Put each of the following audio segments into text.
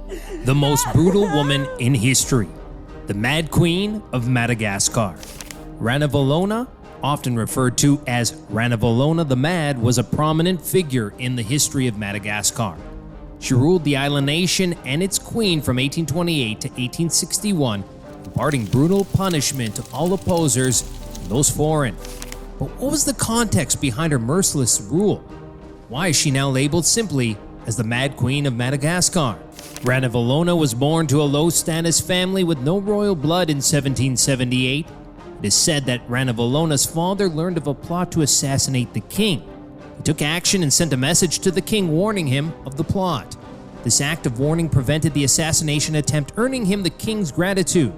The most brutal woman in history, the Mad Queen of Madagascar. Ranavalona, often referred to as Ranavalona the Mad, was a prominent figure in the history of Madagascar. She ruled the island nation and its queen from 1828 to 1861, imparting brutal punishment to all opposers and those foreign. But what was the context behind her merciless rule? Why is she now labeled simply as the Mad Queen of Madagascar? Ranavalona was born to a low-status family with no royal blood in 1778. It is said that Ranavalona's father learned of a plot to assassinate the king. He took action and sent a message to the king warning him of the plot. This act of warning prevented the assassination attempt, earning him the king's gratitude.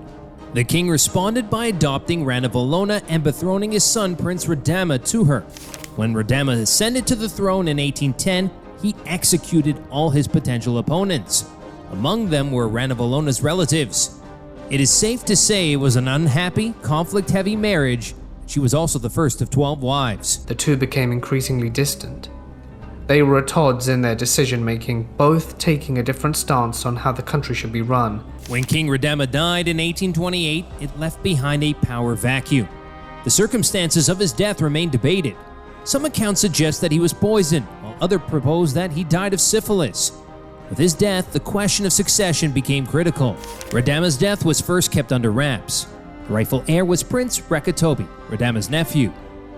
The king responded by adopting Ranavalona and bethroning his son Prince Radama to her. When Radama ascended to the throne in 1810, he executed all his potential opponents. Among them were Ranavalona's relatives. It is safe to say it was an unhappy, conflict-heavy marriage. She was also the first of 12 wives. The two became increasingly distant. They were at odds in their decision-making, both taking a different stance on how the country should be run. When King Radama died in 1828, it left behind a power vacuum. The circumstances of his death remain debated. Some accounts suggest that he was poisoned, while others propose that he died of syphilis. With his death, the question of succession became critical. Radama's death was first kept under wraps. The rightful heir was Prince Rakatobi, Radama's nephew.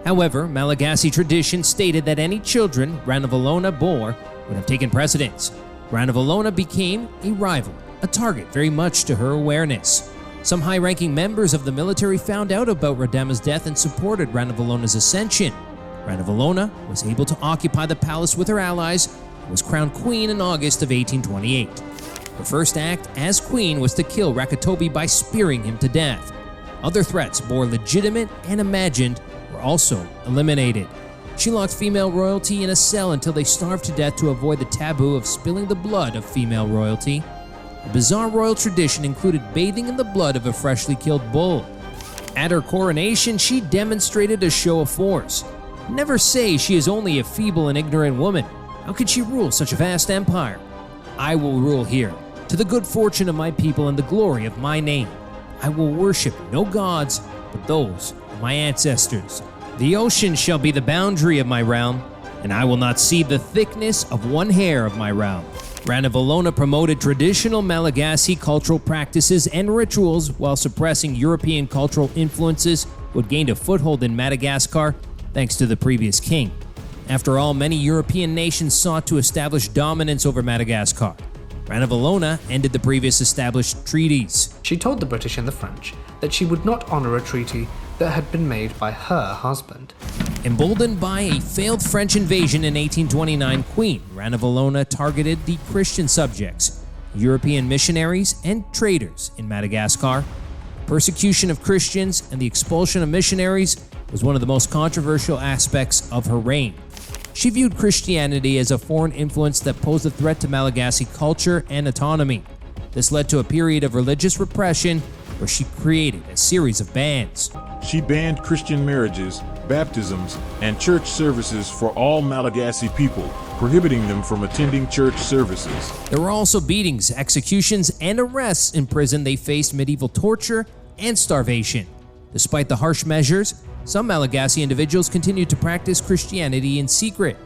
However, Malagasy tradition stated that any children Ranavalona bore would have taken precedence. Ranavalona became a rival, a target very much to her awareness. Some high-ranking members of the military found out about Radama's death and supported Ranavalona's ascension. Ranavalona was able to occupy the palace with her allies and was crowned queen in August of 1828. Her first act as queen was to kill Rakatobi by spearing him to death. Other threats, more legitimate and imagined, were also eliminated. She locked female royalty in a cell until they starved to death to avoid the taboo of spilling the blood of female royalty. A bizarre royal tradition included bathing in the blood of a freshly killed bull. At her coronation, she demonstrated a show of force. Never say she is only a feeble and ignorant woman. How could she rule such a vast empire? I will rule here, to the good fortune of my people and the glory of my name. I will worship no gods, but those of my ancestors. The ocean shall be the boundary of my realm, and I will not see the thickness of one hair of my realm. Ranavalona promoted traditional Malagasy cultural practices and rituals while suppressing European cultural influences who had gained a foothold in Madagascar thanks to the previous king. After all, many European nations sought to establish dominance over Madagascar. Ranavalona ended the previous established treaties. She told the British and the French that she would not honor a treaty that had been made by her husband. Emboldened by a failed French invasion in 1829, Queen Ranavalona targeted the Christian subjects, European missionaries, and traders in Madagascar. Persecution of Christians and the expulsion of missionaries was one of the most controversial aspects of her reign. She viewed Christianity as a foreign influence that posed a threat to Malagasy culture and autonomy. This led to a period of religious repression where she created a series of bans. She banned Christian marriages, baptisms, and church services for all Malagasy people, prohibiting them from attending church services. There were also beatings, executions, and arrests. In prison, they faced medieval torture and starvation. Despite the harsh measures, some Malagasy individuals continued to practice Christianity in secret.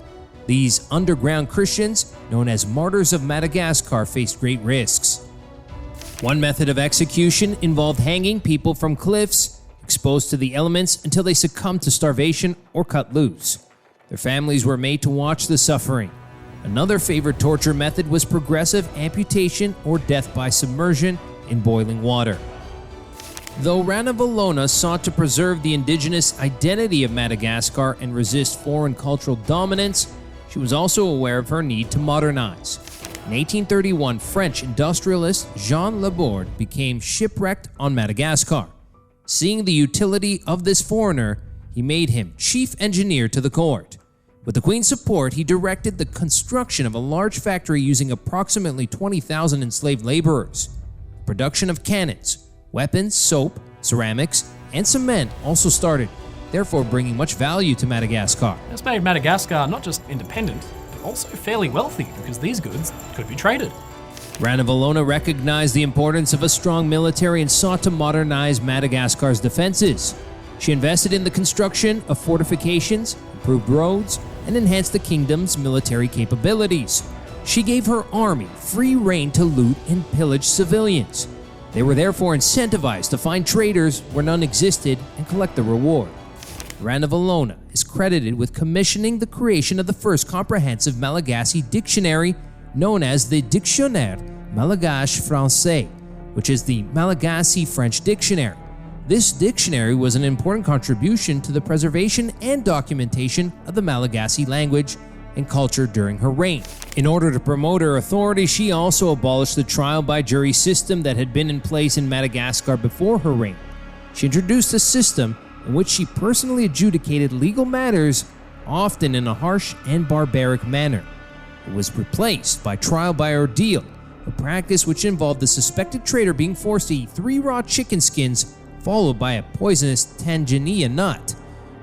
These underground Christians, known as Martyrs of Madagascar, faced great risks. One method of execution involved hanging people from cliffs, exposed to the elements until they succumbed to starvation or cut loose. Their families were made to watch the suffering. Another favorite torture method was progressive amputation or death by submersion in boiling water. Though Ranavalona sought to preserve the indigenous identity of Madagascar and resist foreign cultural dominance, she was also aware of her need to modernize. In 1831, French industrialist Jean Laborde became shipwrecked on Madagascar. Seeing the utility of this foreigner, he made him chief engineer to the court. With the Queen's support, he directed the construction of a large factory using approximately 20,000 enslaved laborers. The production of cannons, weapons, soap, ceramics, and cement also started, therefore bringing much value to Madagascar. This made Madagascar not just independent, but also fairly wealthy because these goods could be traded. Ranavalona recognized the importance of a strong military and sought to modernize Madagascar's defenses. She invested in the construction of fortifications, improved roads, and enhanced the kingdom's military capabilities. She gave her army free rein to loot and pillage civilians. They were therefore incentivized to find traitors where none existed and collect the reward. Ranavalona is credited with commissioning the creation of the first comprehensive Malagasy dictionary known as the Dictionnaire Malgache Français, which is the Malagasy French dictionary. This dictionary was an important contribution to the preservation and documentation of the Malagasy language and culture during her reign. In order to promote her authority, she also abolished the trial by jury system that had been in place in Madagascar before her reign. She introduced a system in which she personally adjudicated legal matters, often in a harsh and barbaric manner. It was replaced by trial by ordeal, a practice which involved the suspected traitor being forced to eat 3 raw chicken skins followed by a poisonous Tanzania nut.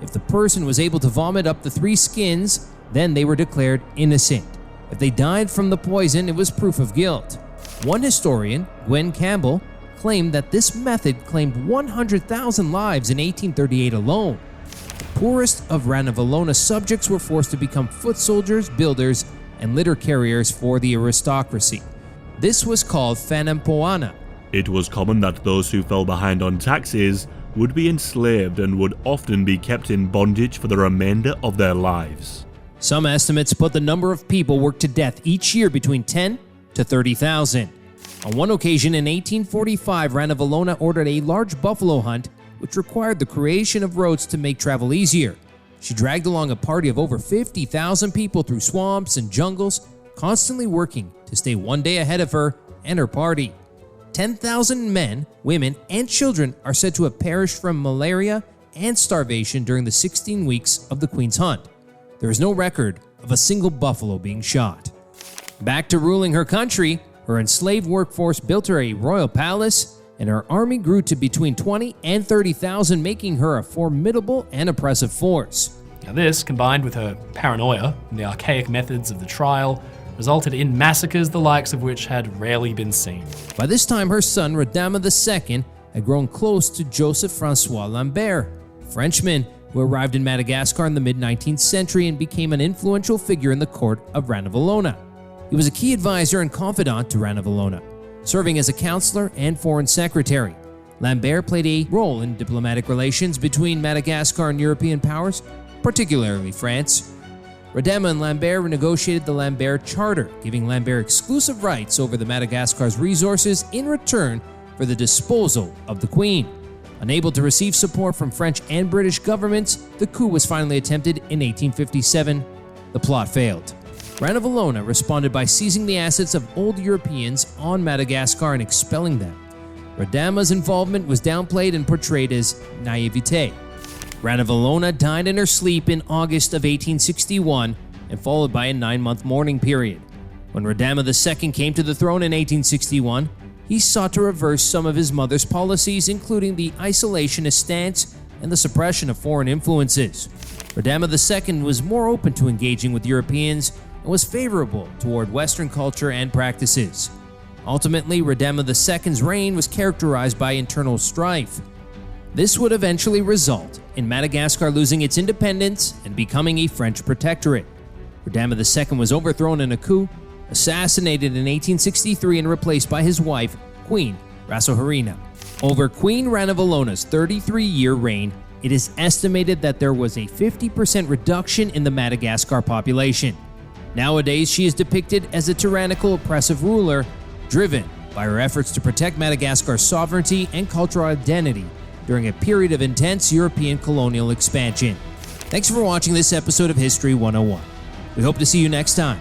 If the person was able to vomit up the 3 skins, then they were declared innocent. If they died from the poison, it was proof of guilt. One historian, Gwen Campbell, claimed that this method claimed 100,000 lives in 1838 alone. The poorest of Ranavalona's subjects were forced to become foot soldiers, builders, and litter carriers for the aristocracy. This was called Fanampoana. It was common that those who fell behind on taxes would be enslaved and would often be kept in bondage for the remainder of their lives. Some estimates put the number of people worked to death each year between 10 to 30,000. On one occasion in 1845, Ranavalona ordered a large buffalo hunt, which required the creation of roads to make travel easier. She dragged along a party of over 50,000 people through swamps and jungles, constantly working to stay one day ahead of her and her party. 10,000 men, women, and children are said to have perished from malaria and starvation during the 16 weeks of the Queen's hunt. There is no record of a single buffalo being shot. Back to ruling her country, her enslaved workforce built her a royal palace, and her army grew to between 20 and 30,000, making her a formidable and oppressive force. Now this, combined with her paranoia and the archaic methods of the trial, resulted in massacres the likes of which had rarely been seen. By this time, her son, Radama II, had grown close to Joseph-François Lambert, a Frenchman who arrived in Madagascar in the mid-19th century and became an influential figure in the court of Ranavalona. He was a key advisor and confidant to Ranavalona, serving as a counselor and foreign secretary. Lambert played a role in diplomatic relations between Madagascar and European powers, particularly France. Radama and Lambert negotiated the Lambert Charter, giving Lambert exclusive rights over the Madagascar's resources in return for the disposal of the Queen. Unable to receive support from French and British governments, the coup was finally attempted in 1857. The plot failed. Ranavalona responded by seizing the assets of old Europeans on Madagascar and expelling them. Radama's involvement was downplayed and portrayed as naivete. Ranavalona died in her sleep in August of 1861 and followed by a 9-month mourning period. When Radama II came to the throne in 1861, he sought to reverse some of his mother's policies, including the isolationist stance and the suppression of foreign influences. Radama II was more open to engaging with Europeans and was favorable toward Western culture and practices. Ultimately, Radama II's reign was characterized by internal strife. This would eventually result in Madagascar losing its independence and becoming a French protectorate. Radama II was overthrown in a coup, assassinated in 1863, and replaced by his wife, Queen Ranavalona. Over Queen Ranavalona's 33-year reign, it is estimated that there was a 50% reduction in the Madagascar population. Nowadays, she is depicted as a tyrannical, oppressive ruler, driven by her efforts to protect Madagascar's sovereignty and cultural identity during a period of intense European colonial expansion. Thanks for watching this episode of History 101. We hope to see you next time.